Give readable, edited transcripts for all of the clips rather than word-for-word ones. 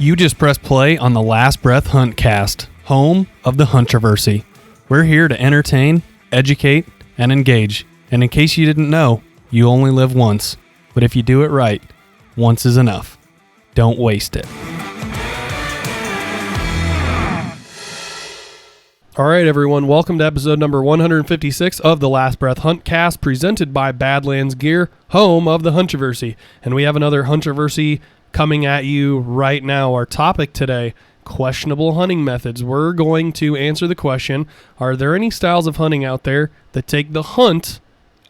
You just press play on the Last Breath Huntcast, home of the HUNTROVERSY. We're here to entertain, educate, and engage. And in case you didn't know, you only live once. But if you do it right, once is enough. Don't waste it. All right, everyone. Welcome to episode number 156 of the Last Breath Huntcast, presented by Badlands Gear, home of the HUNTROVERSY. And we have another HUNTROVERSY coming at you right now. Our topic today, questionable hunting methods. We're going to answer the question, are there any styles of hunting out there that take the hunt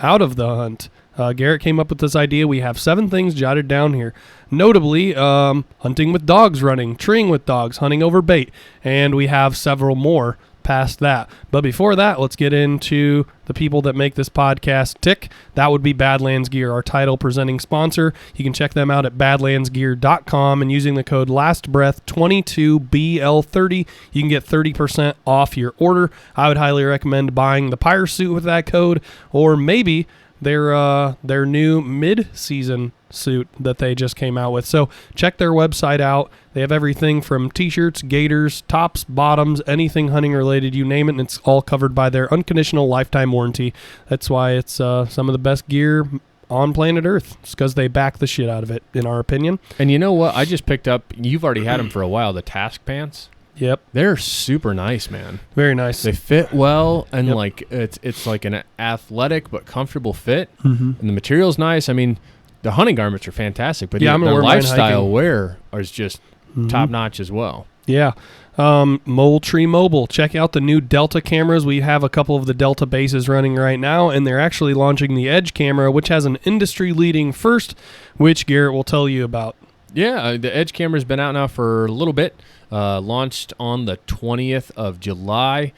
out of the hunt? Garrett came up with this idea. We have 7 things jotted down here. Notably, hunting with dogs running, treeing with dogs, hunting over bait, and we have several more past that. But before that, let's get into the people that make this podcast tick. That would be Badlands Gear, our title presenting sponsor. You can check them out at badlandsgear.com, and using the code LASTBREATH22BL30, you can get 30% off your order. I would highly recommend buying the Pyre suit with that code, or maybe their new mid-season suit that they just came out with. So check their website out. They have everything from t-shirts, gaiters, tops, bottoms, anything hunting related, you name it, and it's all covered by their unconditional lifetime warranty. That's why it's some of the best gear on planet Earth. It's because they back the shit out of it, in our opinion. And you know what? I just picked up, you've already had them for a while, the Task Pants. Yep. They're super nice, man. Very nice. They fit well, and like it's like an athletic but comfortable fit, and the material's nice. I mean, the hunting garments are fantastic, but I'm their wear lifestyle wear is just top-notch as well. Yeah. Moultrie Mobile. Check out the new Delta cameras. We have a couple of the Delta bases running right now, and they're actually launching the Edge camera, which has an industry-leading first, which Garrett will tell you about. Yeah, the Edge camera's been out now for a little bit. Launched on the 20th of July.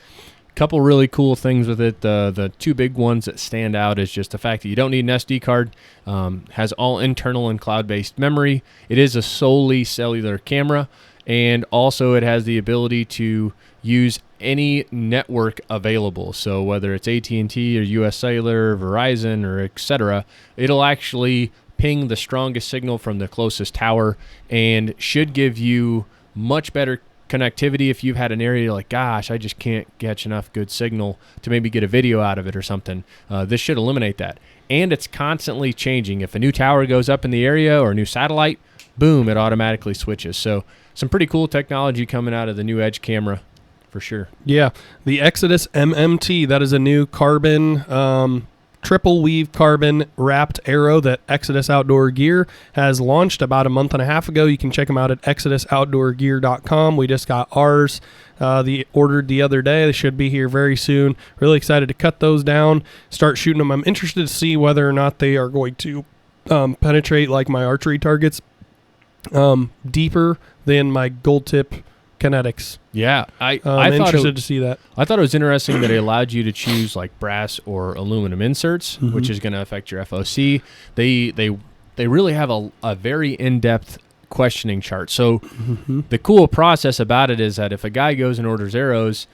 Couple really cool things with it. The 2 big ones that stand out is just the fact that you don't need an SD card. Has all internal and cloud-based memory. It is a solely cellular camera, and also it has the ability to use any network available. So whether it's AT&T or US Cellular, Verizon, or etc., it'll actually ping the strongest signal from the closest tower and should give you much better connectivity if you've had an area like, gosh, I just can't catch enough good signal to maybe get a video out of it or something. This should eliminate that. And it's constantly changing. If a new tower goes up in the area or a new satellite, boom, it automatically switches. So some pretty cool technology coming out of the new Edge camera for sure. Yeah. The Exodus MMT, that is a new carbon triple weave carbon wrapped arrow that Exodus Outdoor Gear has launched about a month and a half ago. You can check them out at exodusoutdoorgear.com. We just got ours ordered the other day. They should be here very soon. Really excited to cut those down, start shooting them. I'm interested to see whether or not they are going to penetrate like my archery targets deeper than my gold tip kinetics. Yeah, I'm interested to see that. I thought it was interesting that it allowed you to choose like brass or aluminum inserts, which is going to affect your FOC. They really have a very in-depth questioning chart. So the cool process about it is that if a guy goes and orders arrows,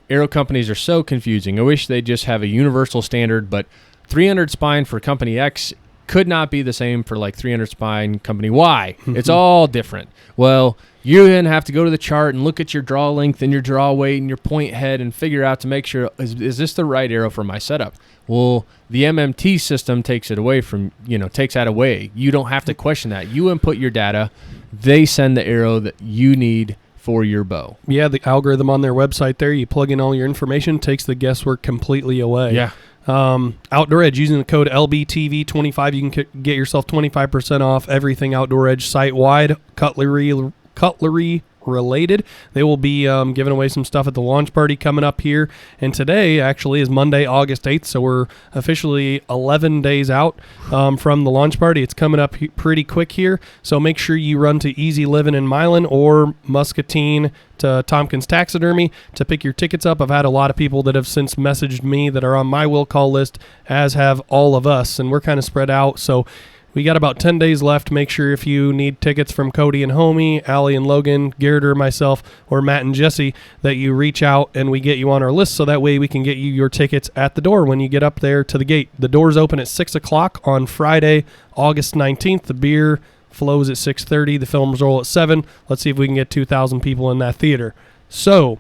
arrow companies are so confusing. I wish they just have a universal standard, but 300 spine for company X could not be the same for like 300 spine company Y. It's all different. Well, you then have to go to the chart and look at your draw length and your draw weight and your point head and figure out to make sure, is this the right arrow for my setup? Well, the MMT system takes that away. You don't have to question that. You input your data. They send the arrow that you need for your bow. Yeah, the algorithm on their website there, you plug in all your information, takes the guesswork completely away. Yeah. Outdoor Edge, using the code LBTV25, you can get yourself 25% off everything Outdoor Edge site-wide, cutlery related. They will be giving away some stuff at the launch party coming up here. And today actually is Monday, August 8th, so we're officially 11 days out from the launch party. It's coming up pretty quick here, so make sure you run to Easy Living in Milan or Muscatine to Tompkins Taxidermy to pick your tickets up. I've had a lot of people that have since messaged me that are on my will call list, as have all of us, and we're kind of spread out, so we got about 10 days left. Make sure if you need tickets from Cody and Homie, Allie and Logan, Garrett or myself, or Matt and Jesse, that you reach out and we get you on our list, so that way we can get you your tickets at the door when you get up there to the gate. The doors open at 6 o'clock on Friday, August 19th. The beer flows at 6:30. The films roll at 7. Let's see if we can get 2,000 people in that theater. So,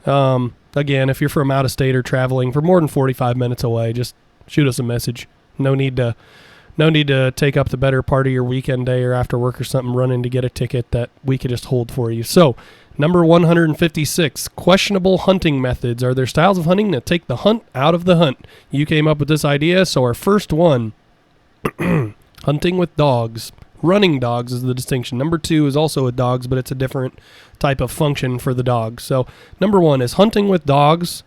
again, if you're from out of state or traveling for more than 45 minutes away, just shoot us a message. No need to take up the better part of your weekend day or after work or something, running to get a ticket that we could just hold for you. So, number 156, questionable hunting methods. Are there styles of hunting that take the hunt out of the hunt? You came up with this idea, so our first one, hunting with dogs. Running dogs is the distinction. Number 2 is also with dogs, but it's a different type of function for the dog. So number 1 is hunting with dogs,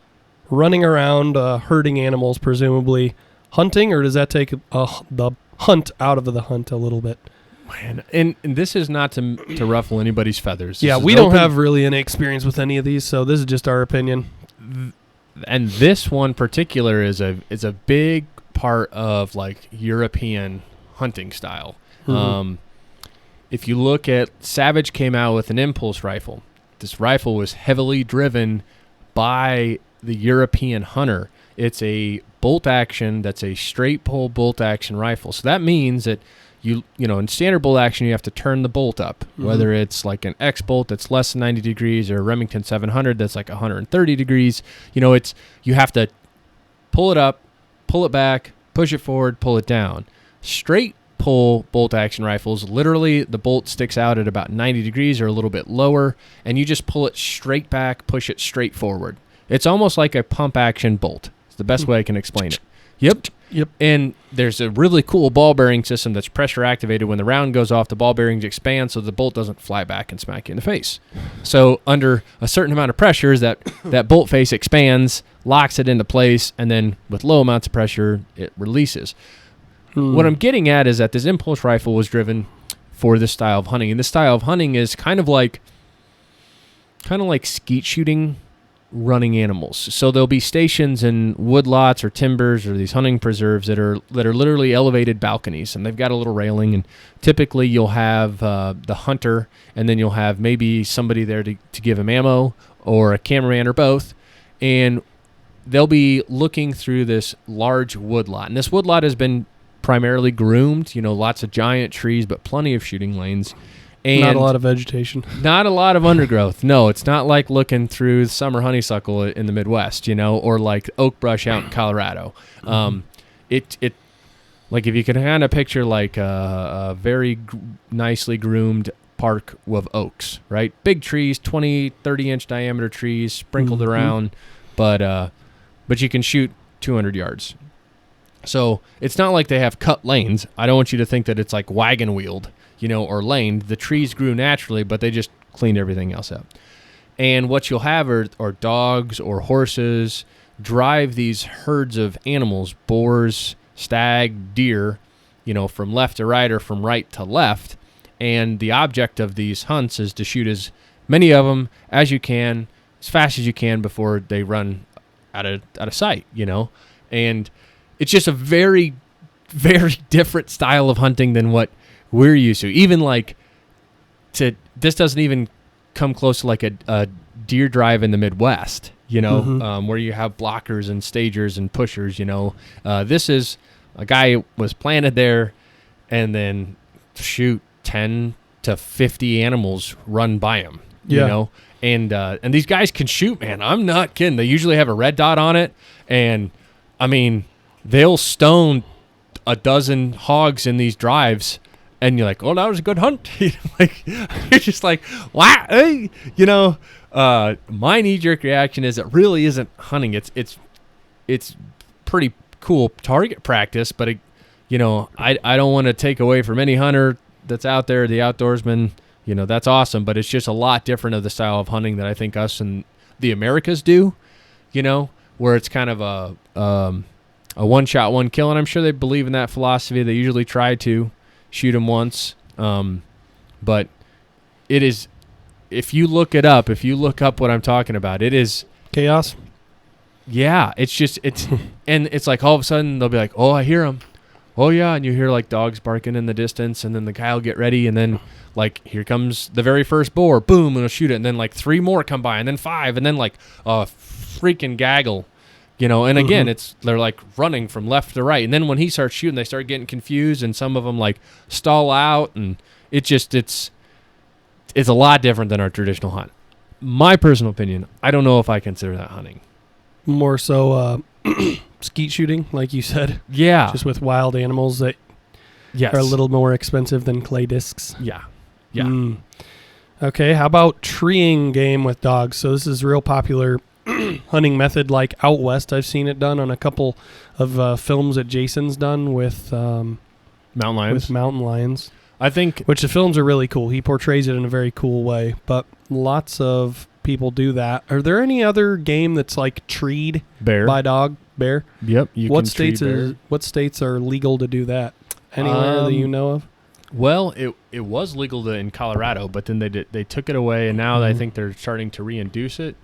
running around, herding animals, presumably. Hunting, or does that take the hunt out of the hunt a little bit? Man, and this is not to ruffle anybody's feathers. Yeah, we don't have really any experience with any of these, so this is just our opinion. And this one particular is a big part of like European hunting style. Mm-hmm. If you look at Savage came out with an impulse rifle. This rifle was heavily driven by the European hunter. It's a bolt action that's a straight pull bolt action rifle. So that means that you know in standard bolt action you have to turn the bolt up, whether it's like an X bolt that's less than 90 degrees or a Remington 700 that's like 130 degrees. You have to pull it up, pull it back, push it forward, pull it down. Straight pull bolt action rifles, literally the bolt sticks out at about 90 degrees or a little bit lower, and you just pull it straight back, push it straight forward. It's almost like a pump action bolt. It's the best way I can explain it. Yep. And there's a really cool ball bearing system that's pressure activated. When the round goes off, the ball bearings expand so the bolt doesn't fly back and smack you in the face. So under a certain amount of pressure, that bolt face expands, locks it into place, and then with low amounts of pressure, it releases. What I'm getting at is that this impulse rifle was driven for this style of hunting. And this style of hunting is kind of like skeet shooting running animals. So there'll be stations in woodlots or timbers or these hunting preserves that are literally elevated balconies, and they've got a little railing, and typically you'll have the hunter, and then you'll have maybe somebody there to give him ammo or a cameraman or both, and they'll be looking through this large woodlot. And this woodlot has been primarily groomed, lots of giant trees, but plenty of shooting lanes. And not a lot of vegetation. Not a lot of undergrowth. No, it's not like looking through summer honeysuckle in the Midwest, or like oak brush out in Colorado. It like if you could kind of picture like a very nicely groomed park of oaks, right? Big trees, 20, 30-inch diameter trees sprinkled around, but you can shoot 200 yards. So it's not like they have cut lanes. I don't want you to think that it's like wagon wheeled, or laned. The trees grew naturally, but they just cleaned everything else up. And what you'll have are dogs or horses drive these herds of animals, boars, stag, deer, from left to right or from right to left. And the object of these hunts is to shoot as many of them as you can, as fast as you can before they run out of sight, And it's just a very, very different style of hunting than what we're used to. Even this doesn't even come close to like a deer drive in the Midwest, where you have blockers and stagers and pushers, This is a guy was planted there and then shoot 10 to 50 animals run by him, and these guys can shoot, man. I'm not kidding. They usually have a red dot on it, and I mean, they'll stone a dozen hogs in these drives, and you're like, oh, that was a good hunt. You're just like, wow. Hey. My knee-jerk reaction is it really isn't hunting. It's pretty cool target practice, but, I don't want to take away from any hunter that's out there, the outdoorsman. That's awesome, but it's just a lot different of the style of hunting that I think us and the Americas do, where it's kind of a one-shot, one kill, and I'm sure they believe in that philosophy. They usually try to shoot them once, but it is, if you look up what I'm talking about, it is chaos. Yeah, it's and it's like all of a sudden they'll be like, oh, I hear them. Oh, yeah, and you hear like dogs barking in the distance, and then the guy will get ready, and then like here comes the very first boar, boom, and he'll shoot it, and then like 3 more come by, and then 5, and then like a freaking gaggle. And again, they're like running from left to right. And then when he starts shooting, they start getting confused, and some of them like stall out, and it's a lot different than our traditional hunt. My personal opinion, I don't know if I consider that hunting. More so skeet shooting, like you said. Yeah. Just with wild animals that Yes. are a little more expensive than clay discs. Yeah. Yeah. Okay, how about treeing game with dogs? So this is real popular hunting method, like out west. I've seen it done on a couple of films that Jason's done with Mountain lions. mountain lions. I think Which the films are really cool. He portrays it in a very cool way. But lots of people do that. Are there any other game that's like treed bear. by dog? Bear? Yep. You What can tree bear. what states are legal to do that? Anywhere that you know of? Well, it was legal in Colorado, but then they took it away, and now I think they're starting to introduce it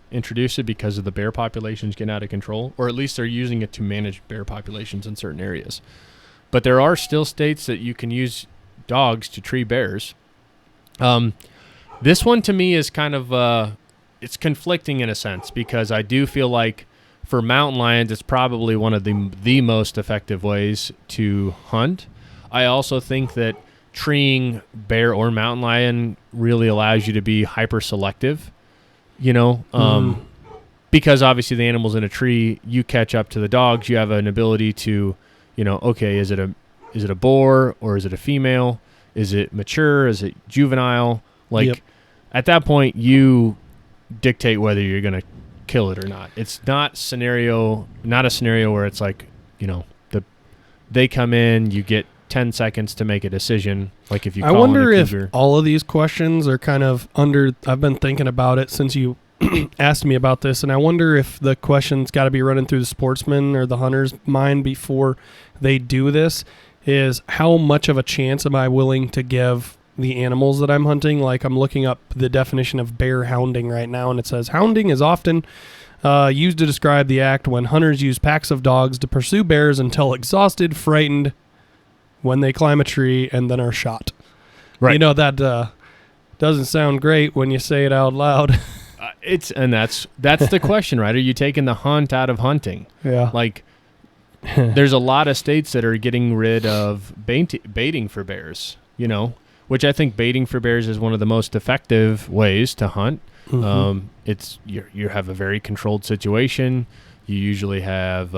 because of the bear populations getting out of control, or at least they're using it to manage bear populations in certain areas. But there are still states that you can use dogs to tree bears. This one to me is kind of it's conflicting in a sense, because I do feel like for mountain lions, it's probably one of the most effective ways to hunt. I also think that treeing bear or mountain lion really allows you to be hyper selective, because obviously the animal's in a tree, you catch up to the dogs, you have an ability to, okay, is it a boar or is it a female? Is it mature? Is it juvenile? At that point, you dictate whether you're going to kill it or not. It's not a scenario where it's like, they come in, you get 10 seconds to make a decision. Like if you call I wonder in a if cougar. all of these questions are kind of I've been thinking about it since you asked me about this, and I wonder if the question's got to be running through the sportsman or the hunter's mind before they do this, is how much of a chance am I willing to give the animals that I'm hunting? Like I'm looking up the definition of bear hounding right now, and it says hounding is often used to describe the act when hunters use packs of dogs to pursue bears until exhausted, frightened, when they climb a tree and then are shot. Right. That doesn't sound great when you say it out loud. That's the question, right? Are you taking the hunt out of hunting? Yeah. Like there's a lot of states that are getting rid of baiting for bears, which I think baiting for bears is one of the most effective ways to hunt. Mm-hmm. It's you have a very controlled situation. You usually have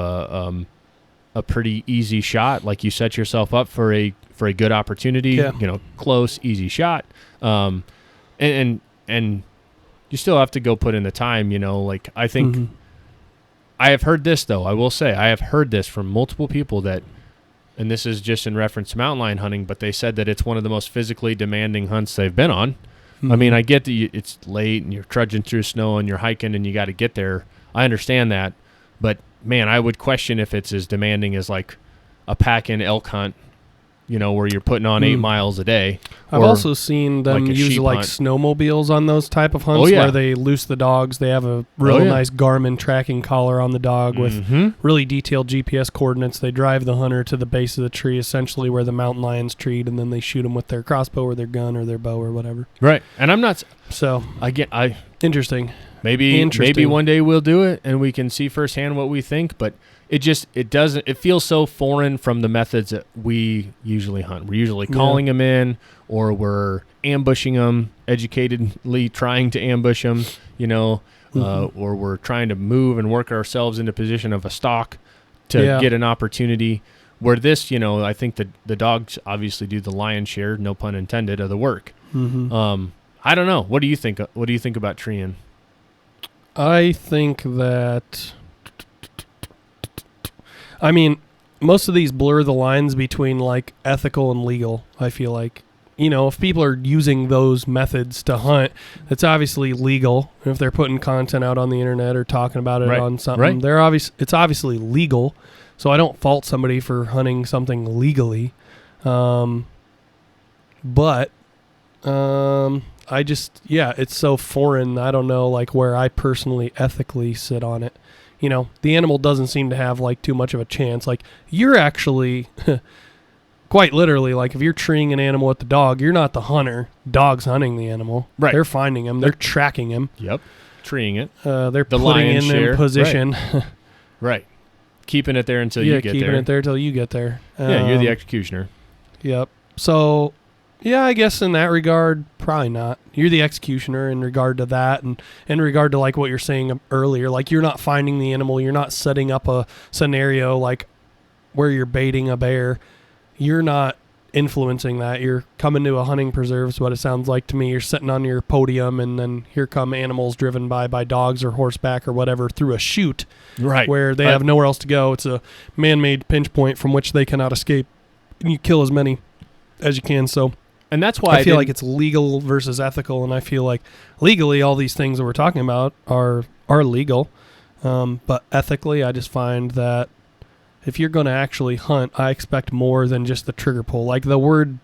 a pretty easy shot. Like you set yourself up for a good opportunity. Yeah. Close, easy shot. And you still have to go put in the time. Like I think I have heard this though. I will say I have heard this from multiple people that, and this is just in reference to mountain lion hunting, but they said that it's one of the most physically demanding hunts they've been on. I mean, I get that it's late and you're trudging through snow and you're hiking and you got to get there. I understand that, but man, I would question if it's as demanding as like a pack-in elk hunt, where you're putting on 8 miles a day. I've also seen them like a use sheep like hunt. snowmobiles on those type of hunts where they loose the dogs. They have a real nice Garmin tracking collar on the dog with really detailed GPS coordinates. They drive the hunter to the base of the tree, essentially where the mountain lions treed, and then they shoot them with their crossbow or their gun or their bow or whatever. Right. And I'm not... So, interesting. Maybe one day we'll do it and we can see firsthand what we think, but it feels so foreign from the methods that we usually hunt. We're usually calling them in, or we're ambushing them, educatedly trying to ambush them, or we're trying to move and work ourselves into position of a stalk to get an opportunity. Where this, I think the dogs obviously do the lion's share, no pun intended, of the work. I don't know. What do you think? What do you think about treeing? I think that... most of these blur the lines between like ethical and legal. I feel like, if people are using those methods to hunt, it's obviously legal. If they're putting content out on the internet or talking about it on something, it's obviously legal. So I don't fault somebody for hunting something legally. But it's so foreign. I don't know like where I personally ethically sit on it. The animal doesn't seem to have like too much of a chance. Like you're actually quite literally, like if you're treeing an animal with the dog, you're not the hunter. Dog's hunting the animal. Right. They're finding him. They're tracking him. Yep. Treeing it. They're putting him in position. Right. Keeping it there until you get there. Yeah, keeping it there until you get there. You're the executioner. Yep. So Yeah, I guess in that regard, probably not. You're the executioner in regard to that, and in regard to like what you're saying earlier, like you're not finding the animal, you're not setting up a scenario like where you're baiting a bear. You're not influencing that. You're coming to a hunting preserve is what it sounds like to me. You're sitting on your podium, and then here come animals driven by dogs or horseback or whatever through a chute, Right. where they have nowhere else to go. It's a man-made pinch point from which they cannot escape, and you kill as many as you can. So. And that's why I feel like it's legal versus ethical, and I feel like legally all these things that we're talking about are legal, but ethically I just find that if you're going to actually hunt, I expect more than just the trigger pull. Like the word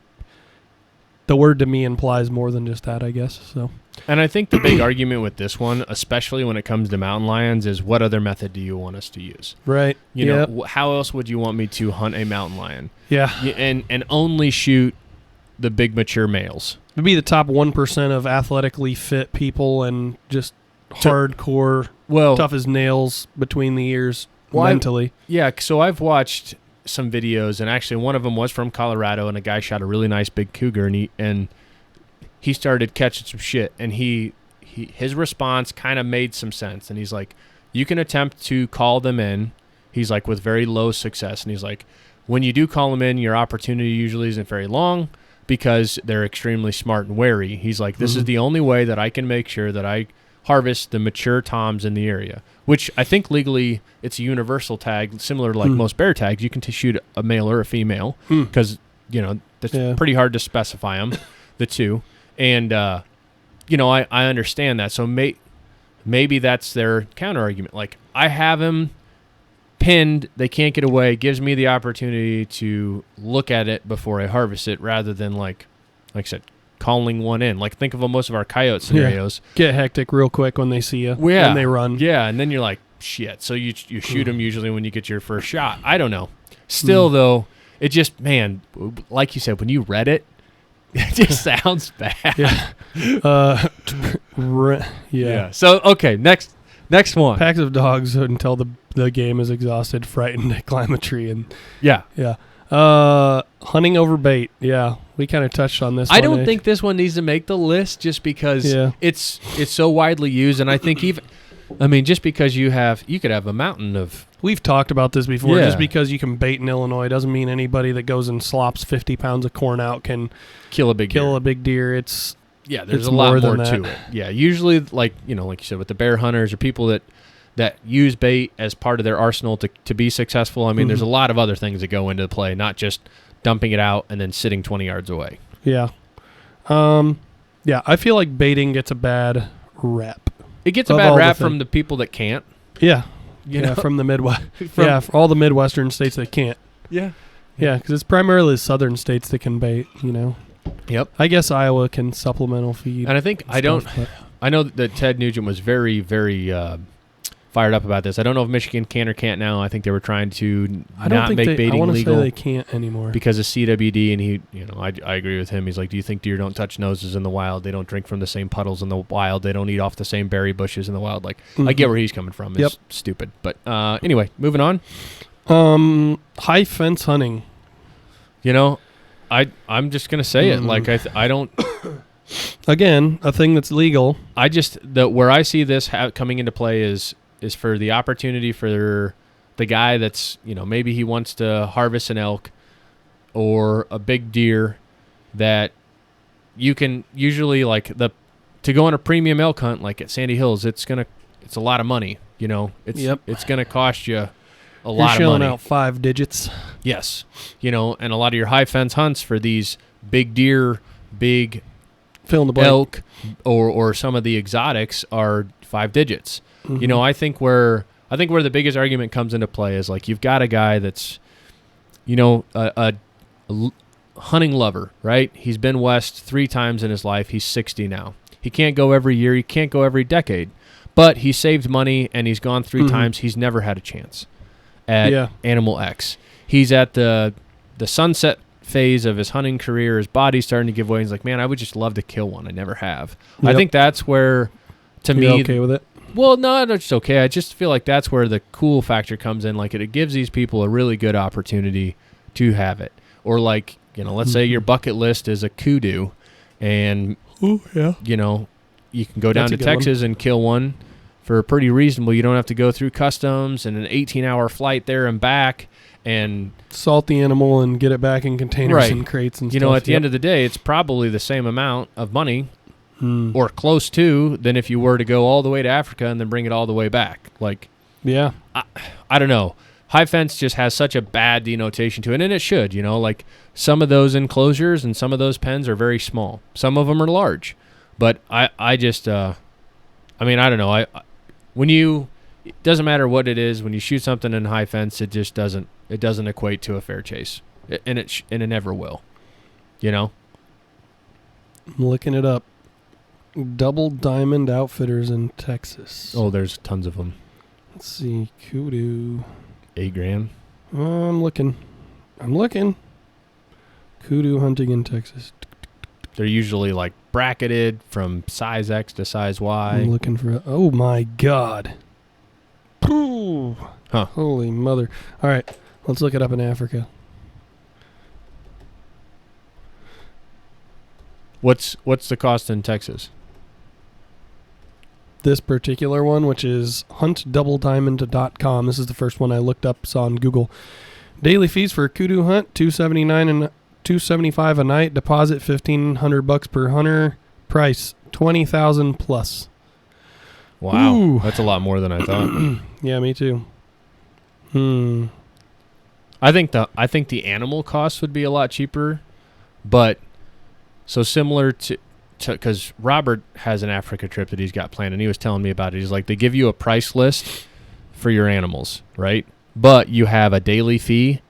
to me implies more than just that, I guess. So. And I think the big argument with this one, especially when it comes to mountain lions, is what other method do you want us to use? Right. You know, how else would you want me to hunt a mountain lion? Yeah. And only shoot the big mature males. It'd be the top 1% of athletically fit people and just hardcore, tough as nails between the ears mentally. So I've watched some videos, and actually one of them was from Colorado, and a guy shot a really nice big cougar, and he started catching some shit, and his response kind of made some sense, and he's like, you can attempt to call them in, he's like, with very low success, and he's like, when you do call them in, your opportunity usually isn't very long, because they're extremely smart and wary. He's like, this is the only way that I can make sure that I harvest the mature toms in the area, which I think legally it's a universal tag, similar to like most bear tags. You can shoot a male or a female because, that's pretty hard to specify them, the two. And, I understand that. So maybe that's their counter argument. Like, I have him pinned, they can't get away, gives me the opportunity to look at it before I harvest it, rather than like I said, calling one in. Like, think of most of our coyote scenarios. Get hectic real quick when they see you, when they run. Yeah, and then you're like, shit. So you shoot them usually when you get your first shot. I don't know. Still, though, it just, man, like you said, when you read it, it just sounds bad. Yeah. So, okay, next one. Packs of dogs until the game is exhausted, frightened to climb a tree. And yeah. Hunting over bait. Yeah, we kind of touched on this. I don't think this one needs to make the list just because it's so widely used, and I think just because you could have a mountain of. We've talked about this before. Just because you can bait in Illinois doesn't mean anybody that goes and slops 50 pounds of corn out can kill a big deer. There's a lot more to it. Yeah, usually like you said, with the bear hunters or people that use bait as part of their arsenal to be successful. I mean, there's a lot of other things that go into play, not just dumping it out and then sitting 20 yards away. Yeah. I feel like baiting gets a bad rep. It gets a bad rap from the people that can't. Yeah. From the Midwest. For all the Midwestern states that can't. Yeah. Yeah, because it's primarily the southern states that can bait, Yep. I guess Iowa can supplemental feed. And I think I know that Ted Nugent was very, very fired up about this. I don't know if Michigan can or can't now. I think they were trying to not make baiting legal. I want to say they can't anymore because of CWD. And he, I agree with him. He's like, do you think deer don't touch noses in the wild? They don't drink from the same puddles in the wild. They don't eat off the same berry bushes in the wild. Like, I get where he's coming from. It's stupid. But anyway, moving on. High fence hunting. I'm just gonna say it. Like I don't. Again, a thing that's legal. I just where I see this coming into play is for the opportunity for the guy that's maybe he wants to harvest an elk or a big deer that you can usually to go on a premium elk hunt like at Sandy Hills. It's a lot of money. It's gonna cost you a lot of money. You're shelling out 5 digits. Yes, and a lot of your high fence hunts for these big deer, big fill in the blank. Elk, or some of the exotics are 5 digits. I think where the biggest argument comes into play is like you've got a guy that's, a hunting lover, right? He's been west 3 times in his life. He's 60 now. He can't go every year. He can't go every decade. But he saved money and he's gone 3 times. He's never had a chance at Animal X. He's at the sunset phase of his hunting career. His body's starting to give way. He's like, man, I would just love to kill one. I never have. I think that's where, to me, okay with it? Well, no, it's just okay. I just feel like that's where the cool factor comes in. Like it gives these people a really good opportunity to have it. Or like, let's say your bucket list is a kudu, and Ooh, yeah. you can go down That's a to good Texas and kill one for pretty reasonable. You don't have to go through customs and an 18-hour flight there and back, and Salt the animal and get it back in containers Right. and crates and stuff. at the end of the day, it's probably the same amount of money Hmm. or close to than if you were to go all the way to Africa and then bring it all the way back. Like, Yeah. I don't know. High fence just has such a bad denotation to it, and it should. Like some of those enclosures and some of those pens are very small. Some of them are large, but I just, I don't know. It doesn't matter what it is. When you shoot something in high fence, it just doesn't equate to a fair chase, and it never will. I'm looking it up. Double Diamond Outfitters in Texas. Oh, there's tons of them. Let's see. Kudu. $8,000. I'm looking. Kudu hunting in Texas. They're usually like bracketed from size X to size Y. I'm looking for. Oh my God. Ooh. Huh. Holy mother. All right. Let's look it up in Africa. What's the cost in Texas? This particular one, which is huntdoubleddiamond.com. This is the first one I looked up, saw on Google. Daily fees for a kudu hunt, $279 and $275 a night. Deposit $1,500 per hunter. Price $20,000 plus. Wow, Ooh. that's a lot more than I thought. Yeah, me too. I think the animal cost would be a lot cheaper, but so similar to because Robert has an Africa trip that he's got planned, and he was telling me about it. He's like, they give you a price list for your animals, right? But you have a daily fee,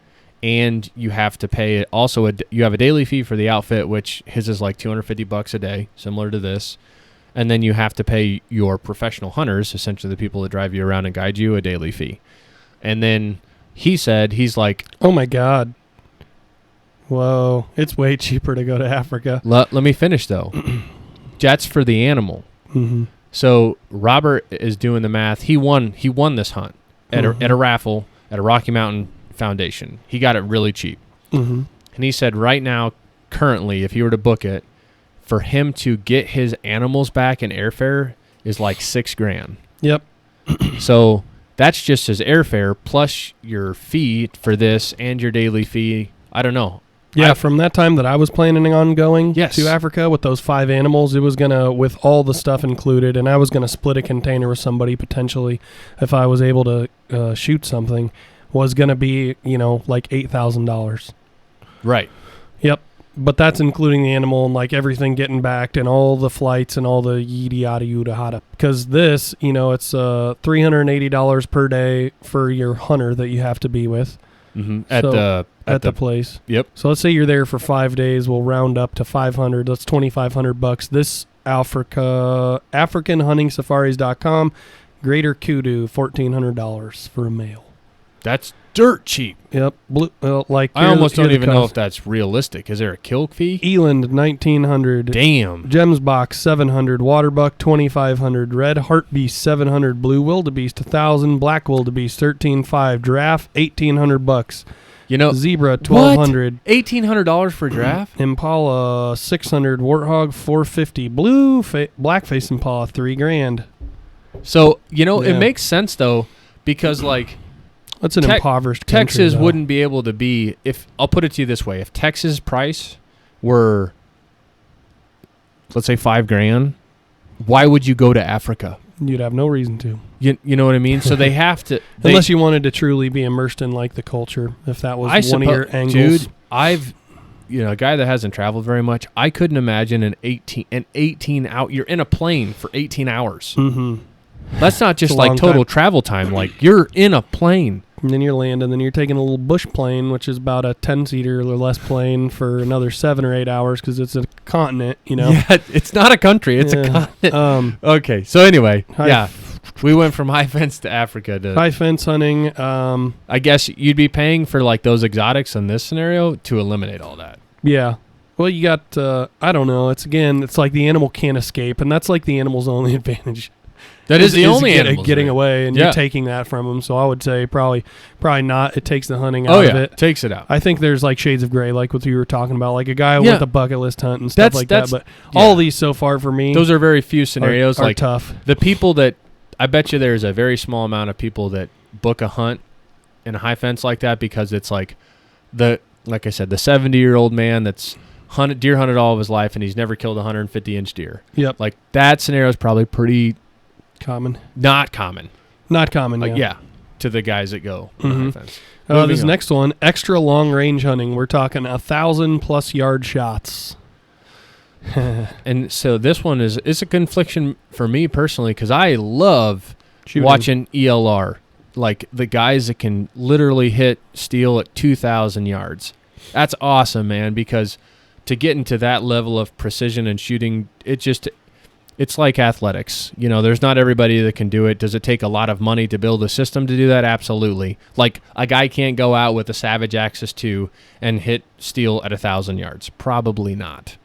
and you have to pay also you have a daily fee for the outfit, which his is like $250 a day, similar to this. And then you have to pay your professional hunters, essentially the people that drive you around and guide you, a daily fee. And then he's like, Oh my God. Whoa. It's way cheaper to go to Africa. let me finish though. That's for the animal. Mm-hmm. So Robert is doing the math. He won this hunt at a raffle at a Rocky Mountain Foundation. He got it really cheap. Mm-hmm. And he said right now, currently, if he were to book it, for him to get his animals back in airfare is like $6,000. Yep. So that's just his airfare plus your fee for this and your daily fee. I don't know. Yeah, from that time that I was planning on going Yes. to Africa with those 5 animals, it was with all the stuff included, and I was gonna split a container with somebody potentially if I was able to shoot something, was gonna be like $8,000. Right. Yep. But that's including the animal and like everything getting backed and all the flights and all the yada yada yada. Because this, it's $380 per day for your hunter that you have to be with. Mm-hmm. At the place. Yep. So let's say you're there for 5 days. We'll round up to 500. That's $2,500. This AfricanHuntingSafaris.com. Greater Kudu, $1,400 for a male. That's dirt cheap. Yep. I almost don't even know if that's realistic. Is there a kill fee? Eland, $1,900. Damn. Gems Box, $700. Waterbuck, $2,500. Red Heartbeast, $700. Blue Wildebeest, $1,000. Black Wildebeest, $13,500. Giraffe, $1,800. Zebra, $1,200. $1,800 for a giraffe? Impala, $600. Warthog, $450. Blackface Impala, $3,000. So it makes sense though, because like that's an impoverished country, Texas though. wouldn't be able to be if I'll put it to you this way: if Texas price were, let's say, $5,000, why would you go to Africa? You'd have no reason to. You know what I mean? So they have to, unless you wanted to truly be immersed in like the culture. If that was one of your angles, dude. I've a guy that hasn't traveled very much. I couldn't imagine an 18 out. You're in a plane for 18 hours. Mm-hmm. That's not just like total travel time. Like you're in a plane. And then you're landing, then you're taking a little bush plane, which is about a 10-seater or less plane for another 7 or 8 hours because it's a continent, Yeah, it's not a country. It's a continent. Okay, so anyway, we went from high fence to Africa to high fence hunting. I guess you'd be paying for like those exotics in this scenario to eliminate all that. Yeah. Well, you got, I don't know. It's like the animal can't escape, and that's like the animal's only advantage. That is the only getting animals away, and Yeah. you're taking that from them. So I would say probably not. It takes the hunting out Oh of yeah, it. takes it out. I think there's like shades of gray, like what you were talking about, like a guy Yeah. with a bucket list hunt and stuff like that. That's- But yeah. all these so far for me, Those are very few scenarios. are like tough. the people that I bet you there's a very small amount of people that book a hunt in a high fence like that because it's like like I said, the 70-year-old man that's deer hunted all of his life and he's never killed a 150-inch deer. Yep, Like that scenario is probably pretty common. not common. Not common. Like, yeah. to the guys that go on Mhm. high fence. This Moving on. next one, extra long range hunting. We're talking 1,000+ yard shots. And so this one is a confliction for me personally because I love Shooting. watching ELR, like the guys that can literally hit steel at 2,000 yards. That's awesome, man, because to get into that level of precision and shooting, it's like athletics. You know, there's not everybody that can do it. Does it take a lot of money to build a system to do that? Absolutely. Like a guy can't go out with a Savage Axis 2 and hit steel at 1,000 yards. Probably not.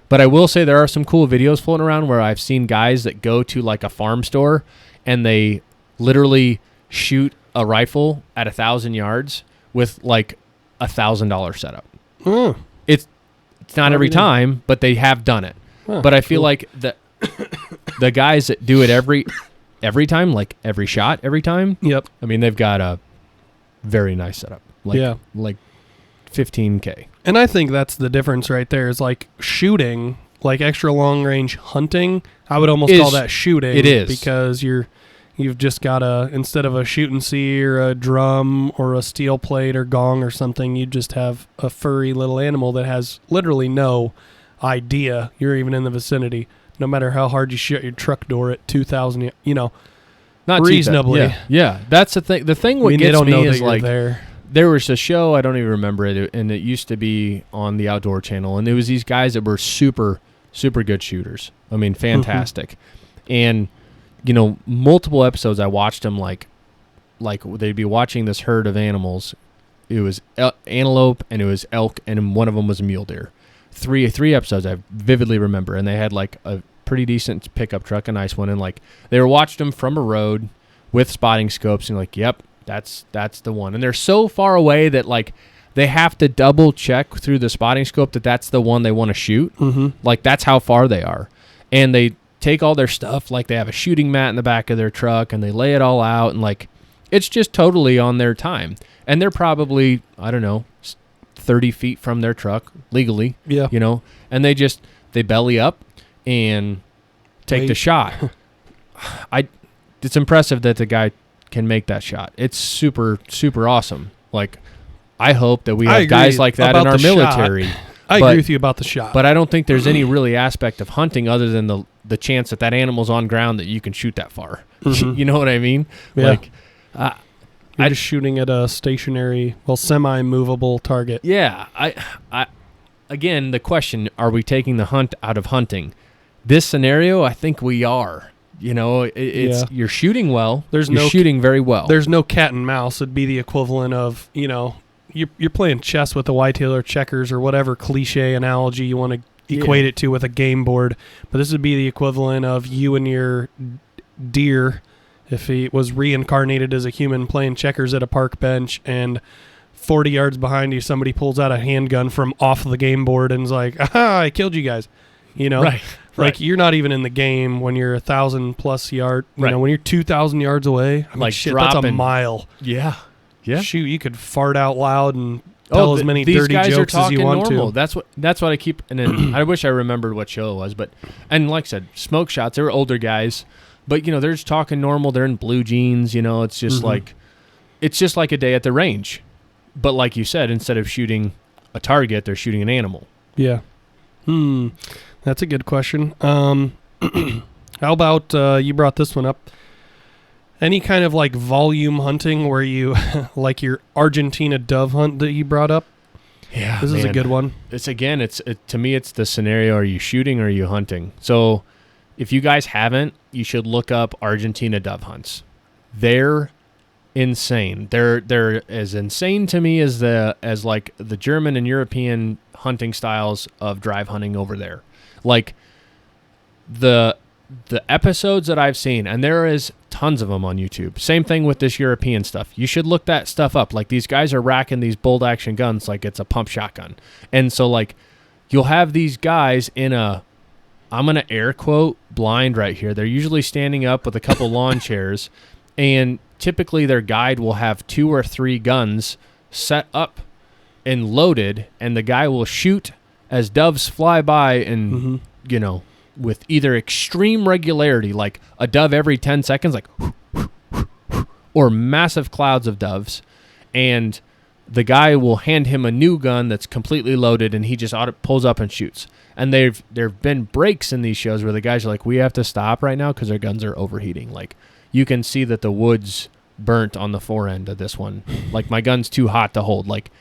But I will say there are some cool videos floating around where I've seen guys that go to like a farm store and they literally shoot a rifle at 1,000 yards with like $1,000 setup. Mm. It's not every Already. time, but they have done it. Huh, But I feel cool. like the guys that do it every time, like every shot, every time, Yep. I mean, they've got a very nice setup. Like, Yeah. Like 15K. And I think that's the difference right there is like shooting, like extra long range hunting. I would almost call that shooting. It is. Because you've just got instead of a shoot and see or a drum or a steel plate or gong or something, you just have a furry little animal that has literally no idea you're even in the vicinity. No matter how hard you shut your truck door at 2,000, Not reasonably. Yeah, that's the thing. The thing what they gets don't know me that is you're like there. there was a show, I don't even remember it, and it used to be on the Outdoor Channel, and there was these guys that were super, super good shooters. I mean, fantastic. And, multiple episodes I watched them like they'd be watching this herd of animals. It was antelope, and it was elk, and one of them was a mule deer. Three episodes I vividly remember, and they had like a pretty decent pickup truck, a nice one, and like they were watching them from a road with spotting scopes, and like, yep, that's the one. And they're so far away that like they have to double check through the spotting scope that that's the one they want to shoot. Mm-hmm. Like that's how far they are, and they take all their stuff, like they have a shooting mat in the back of their truck, and they lay it all out, and like it's just totally on their time, and they're probably 30 feet from their truck legally. Yeah. And they belly up and take the Wait. shot. It's impressive that the guy can make that shot. It's super, super awesome. Like, I hope that we I have agree guys like that in about our the shot. military. I But- agree with you about the shot. But I don't think there's any really aspect of hunting other than the chance that animal's on ground that you can shoot that far. Mhm. You know what I mean? Yeah. Like, You're just shooting at a stationary, semi-movable target. yeah. I again, the question: are we taking the hunt out of hunting? This scenario, I think we are. It's you're shooting well. You're shooting very well. There's no cat and mouse. It'd be the equivalent of, you're playing chess with a whitetail or checkers or whatever cliche analogy you want to equate it to with a game board. But this would be the equivalent of you and your deer if he was reincarnated as a human playing checkers at a park bench, and 40 yards behind you somebody pulls out a handgun from off the game board and is like, aha, I killed you guys. Right. Like you're not even in the game when you're 1,000+ yard. Right. When you're 2,000 yards away, Like shit, that's a dropping- mile. Yeah. Yeah. Shoot, you could fart out loud and tell as many these dirty guys are jokes as you talking want normal. to. That's what I keep. And then I wish I remembered what show it was, and like I said, smoke shots. They were older guys, but they're just talking normal. They're in blue jeans. It's just it's just like a day at the range, but like you said, instead of shooting a target, they're shooting an animal. Yeah. That's a good question. How about you brought this one up? Any kind of like volume hunting where you like your Argentina dove hunt that you brought up? Yeah, This is a good one. To me, it's the scenario: are you shooting or are you hunting? So, if you guys haven't, you should look up Argentina dove hunts. They're insane. They're as insane to me as like the German and European hunting styles of drive hunting over there. Like the episodes that I've seen, and there is tons of them on YouTube. Same thing with this European stuff. You should look that stuff up. Like, these guys are racking these bolt action guns like it's a pump shotgun. And so, like, you'll have these guys in a, I'm going to air quote, blind right here. They're usually standing up with a couple lawn chairs, and typically their guide will have 2 or 3 guns set up and loaded, and the guy will shoot as doves fly by and, you know, with either extreme regularity, like a dove every 10 seconds, like, or massive clouds of doves, and the guy will hand him a new gun that's completely loaded, and he just pulls up and shoots. And there have been breaks in these shows where the guys are like, we have to stop right now because our guns are overheating. Like, you can see that the wood's burnt on the fore end of this one. Like, my gun's too hot to hold. Like,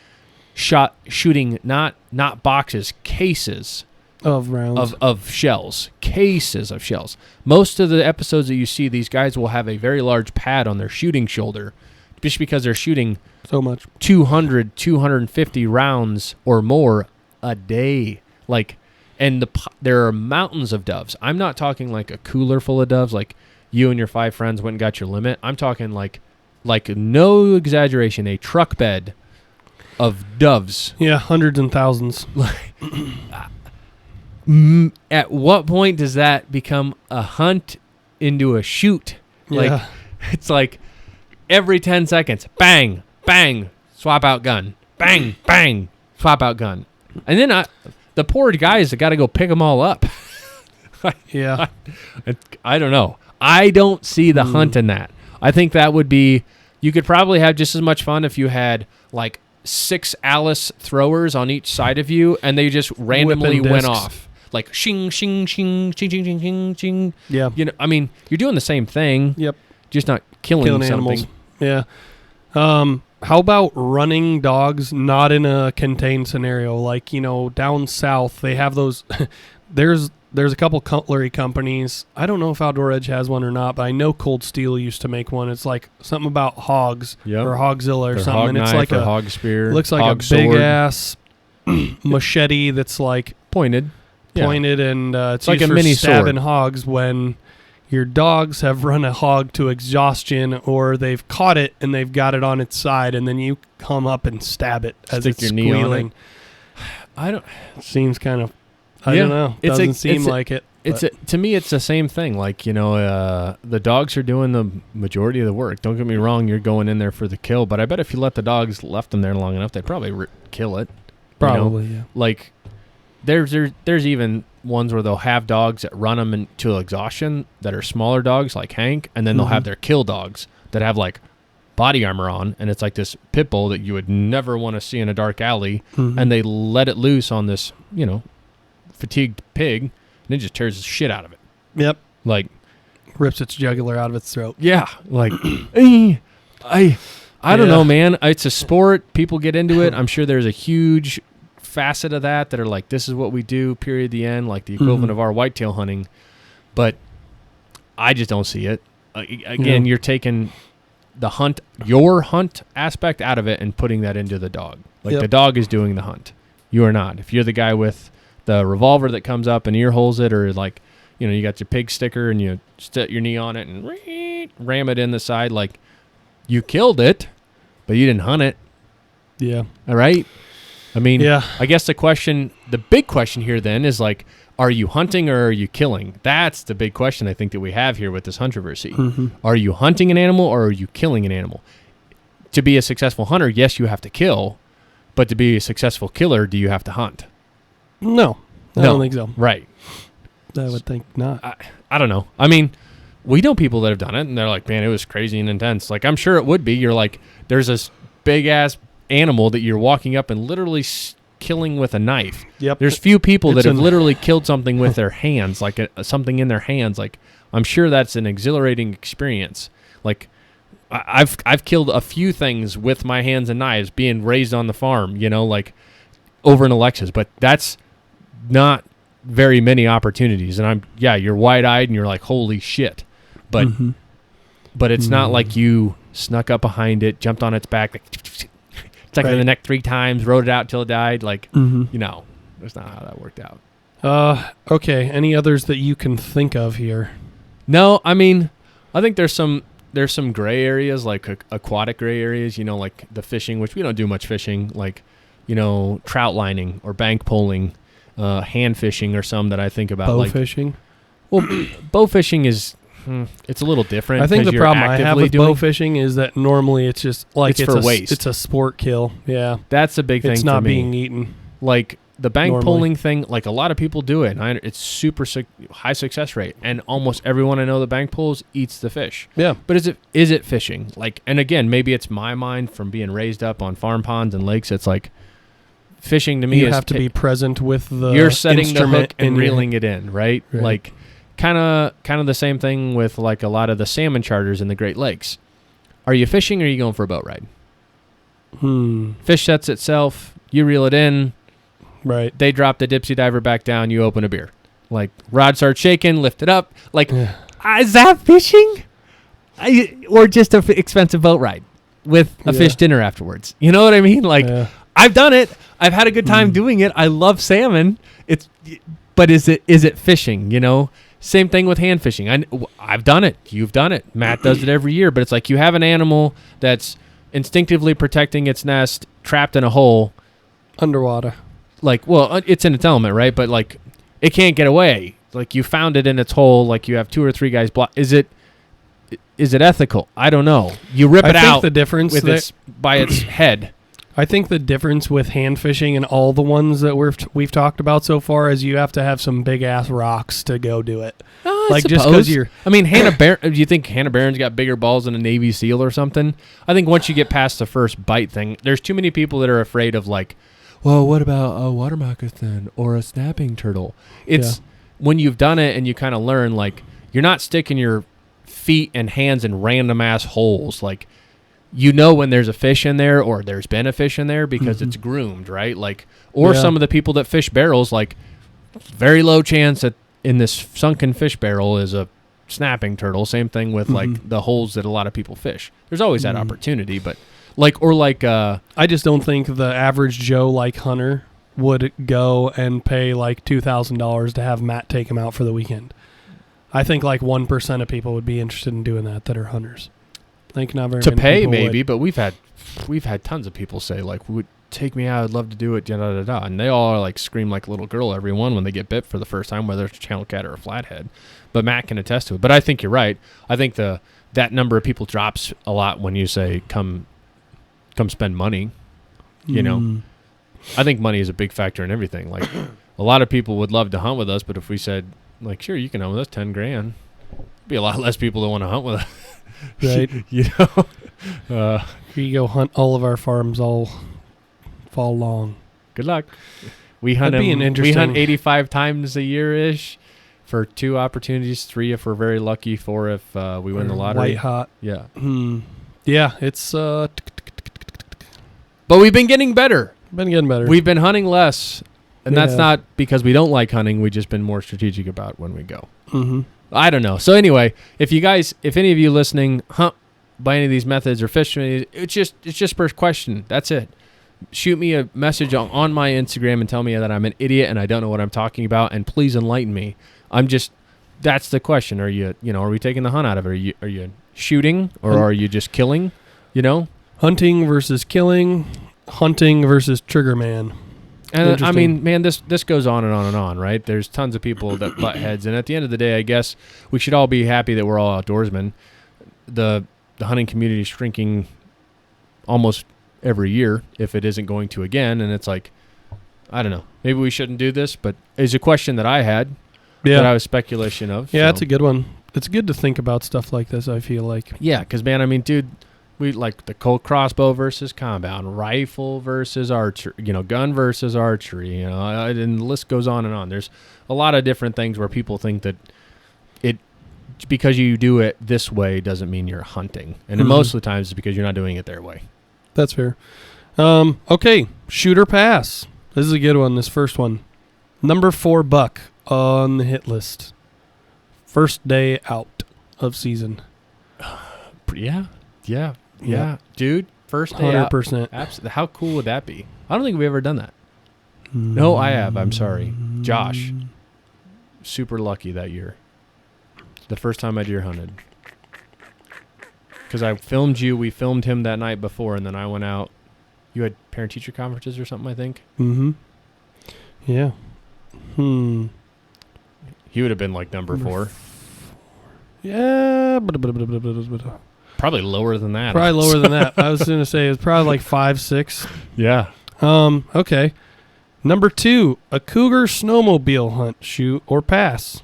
shooting not boxes, cases of rounds of shells, cases of shells. Most of the episodes that you see, these guys will have a very large pad on their shooting shoulder, just because they're shooting so much 200, 250 rounds or more a day. Like, and there are mountains of doves. I'm not talking like a cooler full of doves, like you and your 5 friends went and got your limit. I'm talking like no exaggeration, a truck bed of doves. Yeah, hundreds and thousands. At what point does that become a hunt into a shoot? Like, Yeah. It's like every 10 seconds, bang, bang, swap out gun, bang, bang, swap out gun. And then the poor guys that got to go pick them all up. Yeah. I don't know. I don't see the hunt in that. I think that would be, you could probably have just as much fun if you had like 6 Alice throwers on each side of you and they just randomly went off. Like shing, shing, shing, shing, shing, shing, shing, shing. Yeah. You know, I mean, you're doing the same thing. Yep. Just not killing something. Animals. Yeah. How about running dogs not in a contained scenario? Like, you know, down south, they have those. There's a couple cutlery companies. I don't know if Outdoor Edge has one or not, but I know Cold Steel used to make one. It's like something about hogs or Hogzilla or Their something. hog And it's knife like or a hog spear. looks like hog a sword. big ass machete that's like pointed, and it's like used a for mini stabbing sword. hogs when your dogs have run a hog to exhaustion, or they've caught it and they've got it on its side, and then you come up and stab it as Stick it's your knee on it. squealing. I don't. Seems kind of, I don't know. Doesn't seem like it. To me, it's the same thing. Like, you know, the dogs are doing the majority of the work. Don't get me wrong, you're going in there for the kill, but I bet if you let the dogs left them there long enough, they'd probably kill it. Probably, you know? yeah. Like, there's even ones where they'll have dogs that run them into exhaustion that are smaller dogs like Hank, and then they'll have their kill dogs that have like body armor on, and it's like this pit bull that you would never want to see in a dark alley, and they let it loose on this, you know, fatigued pig, and it just tears the shit out of it. Yep. Like, Rips its jugular out of its throat. yeah, like I don't know, man. It's a sport. People get into it. I'm sure there's a huge facet of that are like, this is what we do, period, the end, like the equivalent of our whitetail hunting. But I just don't see it. Again, you're taking the hunt, your hunt aspect out of it and putting that into the dog. Like, the dog is doing the hunt. You are not. If you're the guy with the revolver that comes up and ear holes it, or like, you know, you got your pig sticker and you set your knee on it and ram it in the side, like, you killed it, but you didn't hunt it. Yeah. All right. I mean, Yeah. I guess the big question here then is like, are you hunting or are you killing? That's the big question I think that we have here with this Huntroversy. Are you hunting an animal or are you killing an animal? To be a successful hunter, yes, you have to kill, but to be a successful killer, do you have to hunt? No. I don't think so. Right. I would think not. I don't know. I mean, we know people that have done it, and they're like, man, it was crazy and intense. Like, I'm sure it would be. You're like, there's this big-ass animal that you're walking up and literally killing with a knife. Yep. There's few people that have literally killed something with their hands, like something in their hands. Like, I'm sure that's an exhilarating experience. Like, I've killed a few things with my hands and knives being raised on the farm, you know, like over in Alexa's, but that's not very many opportunities. And you're wide-eyed and you're like, holy shit. But but it's not like you snuck up behind it, jumped on its back, stuck it in the neck 3 times, rode it out till it died. Like, you know, that's not how that worked out. Okay. Any others that you can think of here? No, I mean, I think there's some gray areas, like aquatic gray areas, like the fishing, which we don't do much fishing, like, trout lining or bank poling, hand fishing or some that I think about. Bow like fishing? Well, bow fishing is, it's a little different. I think the you're problem I have with doing, bow fishing is that normally it's just like it's for waste. It's a sport kill. Yeah. That's a big thing It's for not me. being eaten. Like the bank Normally. pulling thing, like a lot of people do it. And it's super high success rate, and almost everyone I know that bank pulls eats the fish. Yeah. But is it fishing? Like, and again, maybe it's my mind from being raised up on farm ponds and lakes. It's like fishing to me You is have to be present with the you're setting the instrument hook and in your- reeling it in, right? Like kind of the same thing with like a lot of the salmon charters in the Great Lakes. Are you fishing or are you going for a boat ride? Fish sets itself, you reel it in. Right. They drop the dipsy diver back down, you open a beer. Like, rod starts shaking, lift it up. Like, is that fishing? Or just an expensive boat ride with a fish dinner afterwards? You know what I mean? Like, I've done it. I've had a good time doing it. I love salmon. But is it fishing, Same thing with hand fishing. I've done it. You've done it. Matt does it every year. But it's like you have an animal that's instinctively protecting its nest, trapped in a hole. Underwater. Like, well, it's in its element, right? But like, it can't get away. Like, you found it in its hole. Like, you have 2 or 3 guys block. Is it ethical? I don't know. You rip it out. I think the difference with by its head. I think the difference with hand fishing and all the ones that we've talked about so far is you have to have some big ass rocks to go do it. Like, just because you're. I mean, do you think Hannah Barron's got bigger balls than a Navy SEAL or something? I think once you get past the first bite thing, there's too many people that are afraid of like, well, what about a water moccasin or a snapping turtle? It's when you've done it and you kind of learn, like, you're not sticking your feet and hands in random ass holes. Like, when there's a fish in there or there's been a fish in there because it's groomed, right? Like, or some of the people that fish barrels, like, very low chance that in this sunken fish barrel is a snapping turtle. Same thing with like the holes that a lot of people fish. There's always that opportunity, but I just don't think the average Joe like hunter would go and pay like $2,000 to have Matt take him out for the weekend. I think like 1% of people would be interested in doing that are hunters. I think not very to many pay people maybe, would. but we've had tons of people say like, would take me out, I'd love to do it, da da da da, and they all are like scream like a little girl everyone when they get bit for the first time, whether it's a channel cat or a flathead. But Matt can attest to it. But I think you're right. I think that number of people drops a lot when you say come spend money. I think money is a big factor in everything. Like, a lot of people would love to hunt with us, but if we said like, sure, you can hunt with us, $10,000, there'd be a lot less people that want to hunt with us. Right. Here you go hunt all of our farms all fall long. Good luck. We hunt That'd be an interesting- 85 times a year ish for 2 opportunities, 3 if we're very lucky, 4 if we win the lottery. White hot. Yeah. Yeah, it's But we've been getting better. been getting better. We've been hunting less, and that's Yeah. not because we don't like hunting. We've just been more strategic about when we go. Mm-hmm. I don't know. So anyway, if any of you listening hunt by any of these methods or fish, it's just per question. That's it. Shoot me a message on my Instagram and tell me that I'm an idiot and I don't know what I'm talking about, and please enlighten me. That's the question. Are we taking the hunt out of it? Are you shooting or are you just killing? Hunting versus killing, hunting versus trigger man. And I mean, man, this goes on and on and on, right? There's tons of people that butt heads, and at the end of the day, I guess we should all be happy that we're all outdoorsmen. The hunting community is shrinking almost every year, if it isn't going to again, and it's like, I don't know. Maybe we shouldn't do this, but it's a question that I had that I was speculation of. Yeah, that's a good one. It's good to think about stuff like this, I feel like. Yeah, because, man, I mean, dude, we like the Colt crossbow versus compound, rifle versus archery, gun versus archery, and the list goes on and on. There's a lot of different things where people think that because you do it this way doesn't mean you're hunting. And most of the times it's because you're not doing it their way. That's fair. Okay, shoot or pass. This is a good one, this first one. Number 4 buck on the hit list. First day out of season. Yeah. Dude, first day 100%. out. Absolutely. How cool would that be? I don't think we've ever done that. No, I have. I'm sorry. Josh. super lucky that year. The first time I deer hunted. Because I filmed you. We filmed him that night before, and then I went out. You had parent-teacher conferences or something, I think? Mm-hmm. Yeah. He would have been like number 4. Yeah. Probably lower than that. Probably lower than that. I was going to say it was probably like 5, 6. Yeah. Okay. Number 2, a cougar snowmobile hunt, shoot, or pass.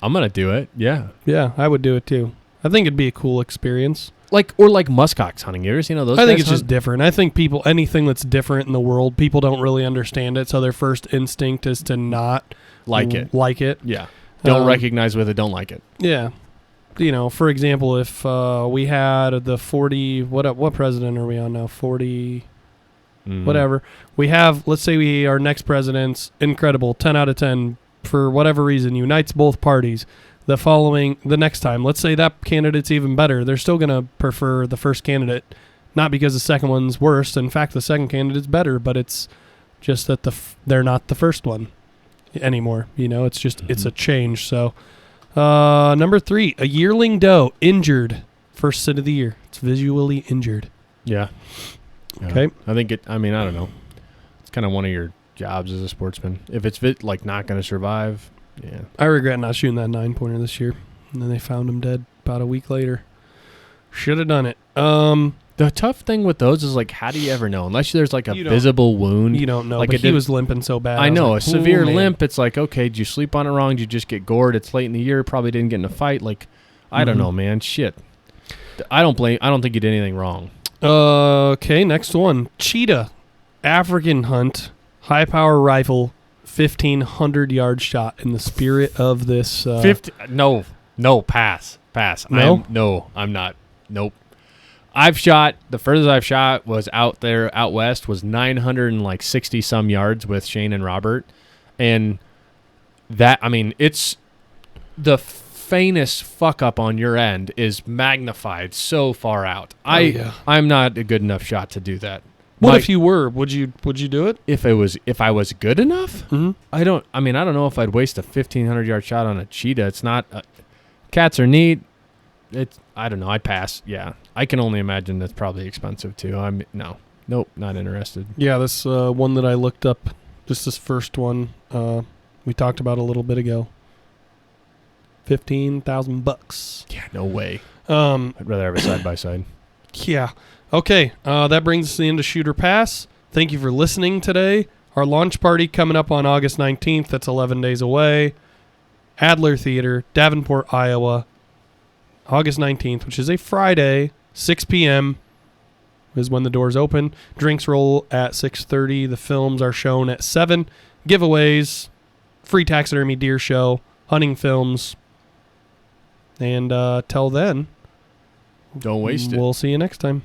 I'm going to do it. Yeah. Yeah, I would do it too. I think it'd be a cool experience. Like muskox hunting. You ever seen those? I think guys it's just different. I think anything that's different in the world, people don't really understand it, so their first instinct is to not like it. Yeah. Don't recognize with it, don't like it. Yeah. You know, for example, if we had the 40, what president are we on now? 40, whatever. We have, let's say our next president's incredible, 10 out of 10, for whatever reason, unites both parties. The next time, let's say that candidate's even better. They're still going to prefer the first candidate, not because the second one's worse. In fact, the second candidate's better, but it's just that they're not the first one anymore. You know, it's just, it's a change. So, number 3, a yearling doe injured first sit of the year. It's visually injured. Yeah. Okay. I think I don't know. It's kind of one of your jobs as a sportsman. If it's not going to survive, yeah. I regret not shooting that 9-pointer this year. And then they found him dead about a week later. Should have done it. The tough thing with those is like, how do you ever know? Unless there's like a visible wound. You don't know. Like but he was limping so bad. I know. Like, a severe limp, it's like, okay, did you sleep on it wrong? Did you just get gored? It's late in the year. Probably didn't get in a fight. Like, I don't know, man. Shit. I don't think you did anything wrong. Okay, next one. Cheetah. African hunt. High-power rifle. 1,500-yard shot in the spirit of this. 50? No, pass. No? I'm not. Nope. I've shot, the furthest I've shot was out west, was 960 some yards with Shane and Robert. And that, it's the faintest fuck up on your end is magnified so far out. I'm not a good enough shot to do that. What if you were? Would you do it? If I was good enough? Mm-hmm. I don't know if I'd waste a 1,500-yard shot on a cheetah. It's not, cats are neat. I don't know. I'd pass. Yeah. I can only imagine that's probably expensive too. Nope, not interested. Yeah, this one that I looked up, just this first one, we talked about a little bit ago. $15,000. Yeah, no way. I'd rather have a side-by-side. Yeah. Okay, that brings us to the end of Shoot or Pass. Thank you for listening today. Our launch party coming up on August 19th. That's 11 days away. Adler Theater, Davenport, Iowa. August 19th, which is a Friday, 6 p.m. is when the doors open. Drinks roll at 6:30. The films are shown at 7. Giveaways, free taxidermy deer show, hunting films. And till then, don't waste it. We'll see you next time.